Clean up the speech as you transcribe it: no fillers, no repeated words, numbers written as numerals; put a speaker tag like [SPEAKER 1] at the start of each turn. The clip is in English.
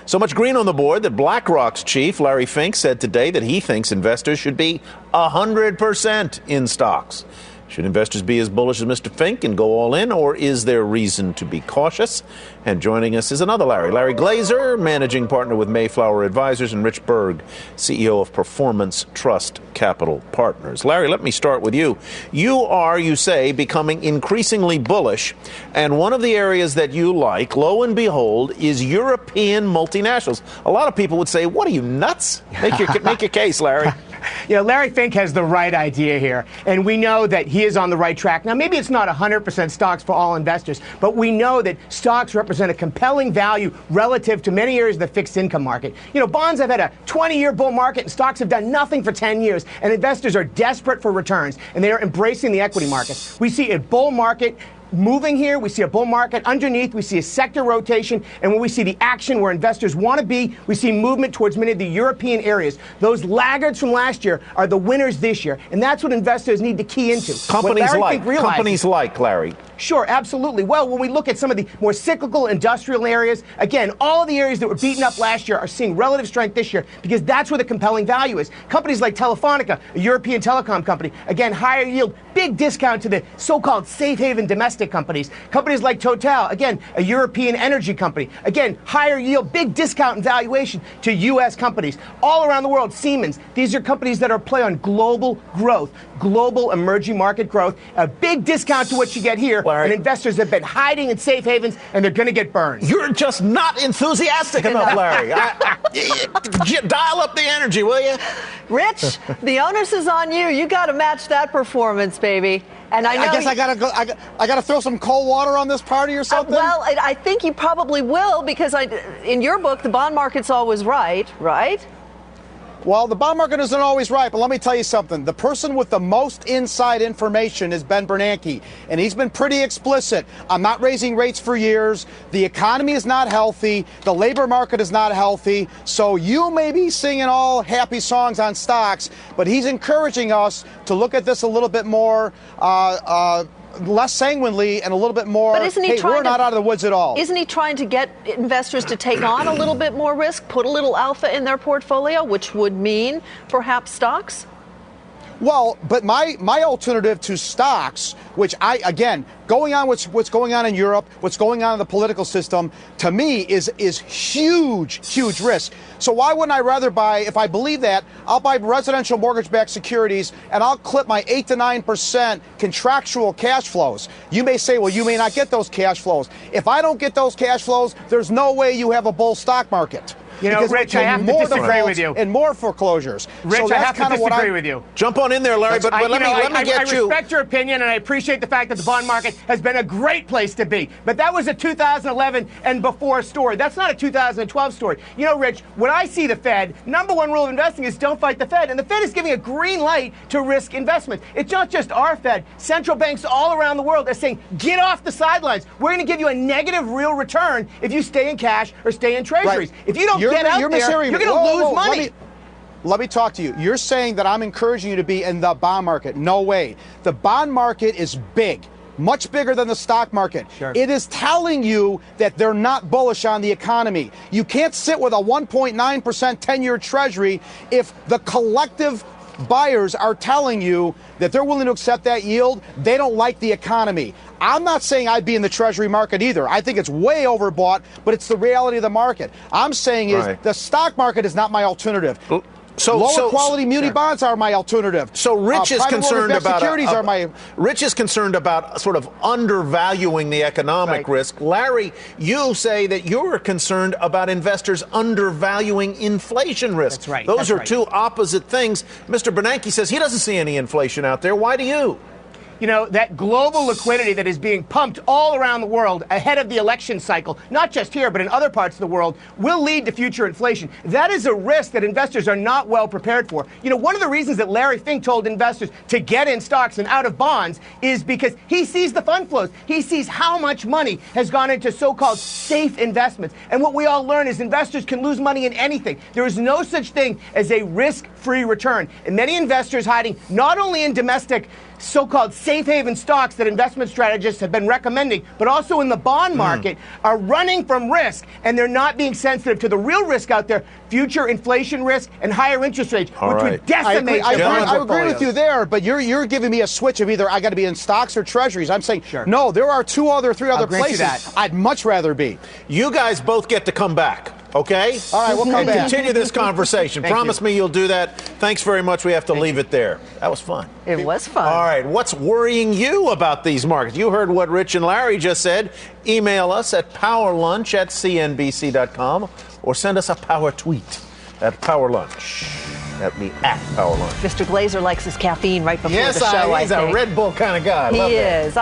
[SPEAKER 1] So much green on the board that BlackRock's chief, Larry Fink, said today that he thinks investors should be 100% in stocks. Should investors be as bullish as Mr. Fink and go all in, or is there reason to be cautious? And joining us is another Larry. Larry Glazer, managing partner with Mayflower Advisors, and Rich Berg, CEO of Performance Trust Capital Partners. Larry, let me start with you. You are, you say, becoming increasingly bullish, and one of the areas that you like, lo and behold, is European multinationals. A lot of people would say, what are you, nuts? Make your case, Larry.
[SPEAKER 2] You know, Larry Fink has the right idea here, and we know that he is on the right track. Now, maybe it's not 100% stocks for all investors, but we know that stocks represent a compelling value relative to many areas of the fixed income market. You know, bonds have had a 20-year bull market, and stocks have done nothing for 10 years, and investors are desperate for returns, and they are embracing the equity markets. We see a bull market moving here. We see a bull market underneath. We see a sector rotation. And when we see the action where investors want to be, we see movement towards many of the European areas. Those laggards from last year are the winners this year. And that's what investors need to key into.
[SPEAKER 1] Companies like, Larry.
[SPEAKER 2] Sure, absolutely. Well, when we look at some of the more cyclical industrial areas, again, all of the areas that were beaten up last year are seeing relative strength this year because that's where the compelling value is. Companies like Telefonica, a European telecom company, again, higher yield, big discount to the so-called safe haven domestic companies. Companies like Total, again, a European energy company, again, higher yield, big discount in valuation to U.S. companies. All around the world, Siemens, these are companies that are play on global growth, global emerging market growth, a big discount to what you get here.
[SPEAKER 1] Larry,
[SPEAKER 2] and investors have been hiding in safe havens, and they're going to get burned.
[SPEAKER 1] You're just not enthusiastic enough, Larry. Dial up the energy, will you?
[SPEAKER 3] Rich, the onus is on you. You got to match that performance, baby. And I
[SPEAKER 4] guess I gotta go. I gotta throw some cold water on this party or something.
[SPEAKER 3] Well, I think you probably will because in your book, the bond market's always right?
[SPEAKER 4] Well, the bond market isn't always right, but let me tell you something. The person with the most inside information is Ben Bernanke, and he's been pretty explicit. I'm not raising rates for years. The economy is not healthy. The labor market is not healthy. So you may be singing all happy songs on stocks, but he's encouraging us to look at this a little bit more less sanguinely and a little bit more,
[SPEAKER 3] but isn't he
[SPEAKER 4] we're not out of the woods at all.
[SPEAKER 3] Isn't he trying to get investors to take on a little bit more risk, put a little alpha in their portfolio, which would mean perhaps stocks?
[SPEAKER 4] Well, but my alternative to stocks, which going on what's going on in Europe, what's going on in the political system, to me is huge risk. So why wouldn't I rather buy, if I believe that, I'll buy residential mortgage-backed securities and I'll clip my 8 to 9% contractual cash flows. You may say, well, you may not get those cash flows. If I don't get those cash flows, there's no way you have a bull stock market.
[SPEAKER 2] You know, Rich, I have to disagree with you.
[SPEAKER 4] And more foreclosures.
[SPEAKER 2] Rich,
[SPEAKER 4] so
[SPEAKER 2] I have to disagree with you.
[SPEAKER 1] Jump on in there, Larry, but let me get you.
[SPEAKER 2] I respect your opinion, and I appreciate the fact that the bond market has been a great place to be. But that was a 2011 and before story. That's not a 2012 story. You know, Rich, when I see the Fed, number one rule of investing is don't fight the Fed. And the Fed is giving a green light to risk investment. It's not just our Fed. Central banks all around the world are saying, get off the sidelines. We're going to give you a negative real return if you stay in cash or stay in treasuries.
[SPEAKER 4] Right.
[SPEAKER 2] If you don't get out there, you're going to lose money.
[SPEAKER 4] Let me talk to you. You're saying that I'm encouraging you to be in the bond market. No way. The bond market is big, much bigger than the stock market.
[SPEAKER 2] Sure.
[SPEAKER 4] It is telling you that they're not bullish on the economy. You can't sit with a 1.9% 10-year treasury if the collective buyers are telling you that they're willing to accept that yield. They don't like the economy. I'm not saying I'd be in the treasury market either. I think it's way overbought, but it's the reality of the market. I'm saying is the stock market is not my alternative. Lower quality muni bonds are my alternative.
[SPEAKER 1] So Rich is concerned about
[SPEAKER 4] securities are my.
[SPEAKER 1] Rich is concerned about sort of undervaluing the economic risk. Larry, you say that you're concerned about investors undervaluing inflation risk.
[SPEAKER 2] That's right.
[SPEAKER 1] Those are two opposite things. Mr. Bernanke says he doesn't see any inflation out there. Why do you?
[SPEAKER 2] You know, that global liquidity that is being pumped all around the world ahead of the election cycle, not just here, but in other parts of the world, will lead to future inflation. That is a risk that investors are not well prepared for. You know, one of the reasons that Larry Fink told investors to get in stocks and out of bonds is because he sees the fund flows. He sees how much money has gone into so-called safe investments. And what we all learn is investors can lose money in anything. There is no such thing as a risk-free return. And many investors hiding not only in domestic so-called safe haven stocks that investment strategists have been recommending, but also in the bond market, are running from risk, and they're not being sensitive to the real risk out there, future inflation risk and higher interest rates, which would decimate
[SPEAKER 4] I
[SPEAKER 2] their
[SPEAKER 4] agree with you there, but you're giving me a switch of either I got to be in stocks or treasuries. I'm saying, no, there are three other places I'd much rather be.
[SPEAKER 1] You guys both get to come back. Okay?
[SPEAKER 4] All right, we'll come back.
[SPEAKER 1] Continue this conversation. Promise me you'll do that. Thanks very much. We have to leave it there. That was fun.
[SPEAKER 3] It was fun.
[SPEAKER 1] All right. What's worrying you about these markets? You heard what Rich and Larry just said. Email us at powerlunch@cnbc.com or send us a power tweet at powerlunch. That'd be at powerlunch.
[SPEAKER 3] Mr. Glazer likes his caffeine right before the show,
[SPEAKER 1] Yes, he's a Red Bull kind of guy.
[SPEAKER 3] He is.